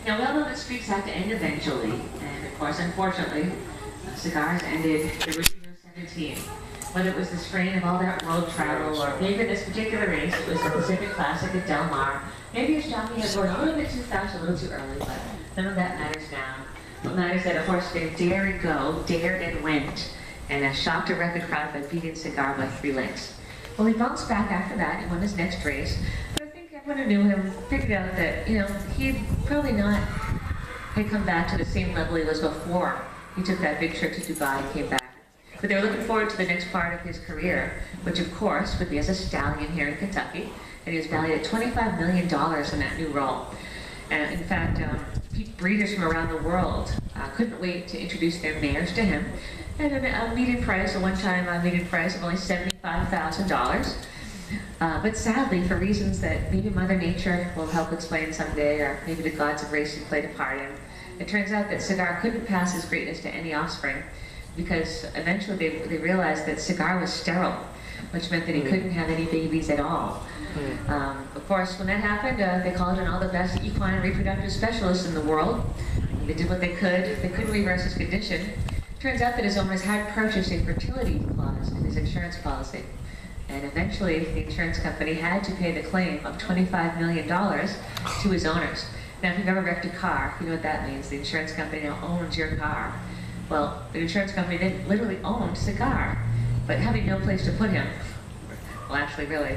Now, we all know that streaks have to end eventually, and of course, unfortunately, Cigars ended, there was 17. Whether it was the strain of all that road travel, or maybe this particular race, it was the Pacific Classic at Del Mar. Maybe his jockey had run a little bit too fast, a little too early, but none of that matters now. What matters is that a horse named Dare and Go dared and went, and shocked a record crowd by beating Cigar by 3 lengths. Well, he bounced back after that and won his next race, but I think everyone who knew him figured out that, he'd probably not had come back to the same level he was before he took that big trip to Dubai and came back. But they were looking forward to the next part of his career, which of course would be as a stallion here in Kentucky, and he was valued at $25 million in that new role. And in fact, breeders from around the world couldn't wait to introduce their mares to him at a median price, a one-time median price of only $75,000. But sadly, for reasons that maybe Mother Nature will help explain someday, or maybe the gods of racing played a part in, it turns out that Cigar couldn't pass his greatness to any offspring, because eventually they realized that Cigar was sterile, which meant that he couldn't have any babies at all. Of course, when that happened, they called in all the best equine reproductive specialists in the world. They did what they could. They couldn't reverse his condition. Turns out that his owners had purchased a fertility clause in his insurance policy. And eventually, the insurance company had to pay the claim of $25 million to his owners. Now, if you've ever wrecked a car, you know what that means. The insurance company now owns your car. Well, the insurance company then literally owned Cigar, but having no place to put him. Well, actually, really,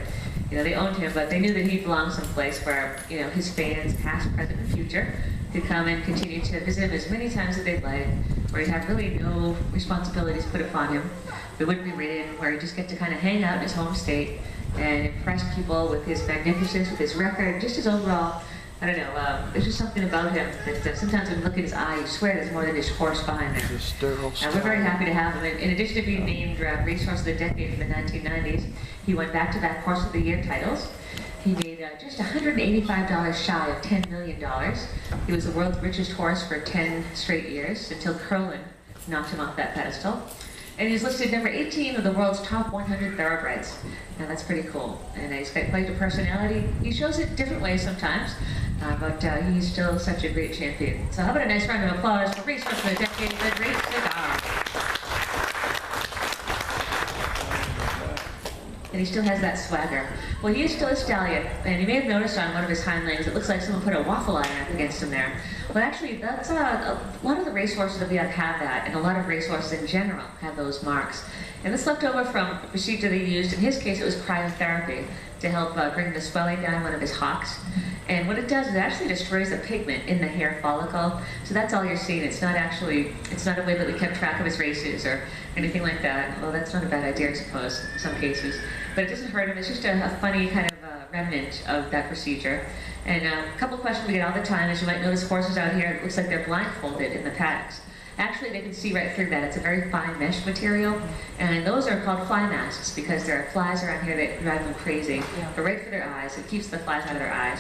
they owned him, but they knew that he belonged someplace where, his fans, past, present, and future, could come and continue to visit him as many times as they'd like, where he'd have really no responsibilities put upon him. They wouldn't be ridden, where he'd just get to kind of hang out in his home state and impress people with his magnificence, with his record, just his overall, I don't know, there's just something about him that sometimes when you look at his eye, you swear there's more than his horse behind there. And we're very happy to have him. In addition to being named Racehorse of the Decade in the 1990s, he won back-to-back Horse of the Year titles. He made just $185 shy of $10 million. He was the world's richest horse for 10 straight years until Curlin knocked him off that pedestal. And he's listed number 18 of the world's top 100 thoroughbreds. Now that's pretty cool. And he's got quite a personality. He shows it different ways sometimes, but he's still such a great champion. So how about a nice round of applause for Racehorse of the Decade, the Great Cigar. And he still has that swagger. Well, he is still a stallion, and you may have noticed on one of his hind legs, it looks like someone put a waffle iron up against him there. But actually, that's a lot of the racehorses that we have that, and a lot of racehorses in general have those marks. And this left over from a procedure they used. In his case, it was cryotherapy to help bring the swelling down one of his hocks. And what it does is it actually destroys the pigment in the hair follicle. So that's all you're seeing. It's not a way that we kept track of his races or anything like that. Well, that's not a bad idea, I suppose, in some cases. But it doesn't hurt him. It's just a funny kind of remnant of that procedure. And a couple questions we get all the time is, you might notice horses out here, it looks like they're blindfolded in the paddocks. Actually, they can see right through that. It's a very fine mesh material, and those are called fly masks because there are flies around here that drive them crazy. But right for their eyes, it keeps the flies out of their eyes.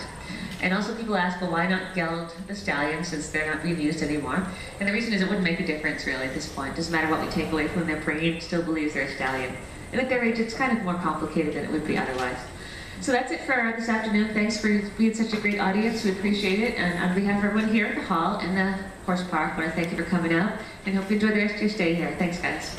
And also people ask, well, why not geld the stallion since they're not being used anymore? And the reason is it wouldn't make a difference really at this point. It doesn't matter what we take away from their brain, it still believes they're a stallion. And at their age, it's kind of more complicated than it would be otherwise. So that's it for this afternoon. Thanks for being such a great audience. We appreciate it. And on behalf of everyone here at the hall and the horse park, I want to thank you for coming out and hope you enjoy the rest of your stay here. Thanks, guys.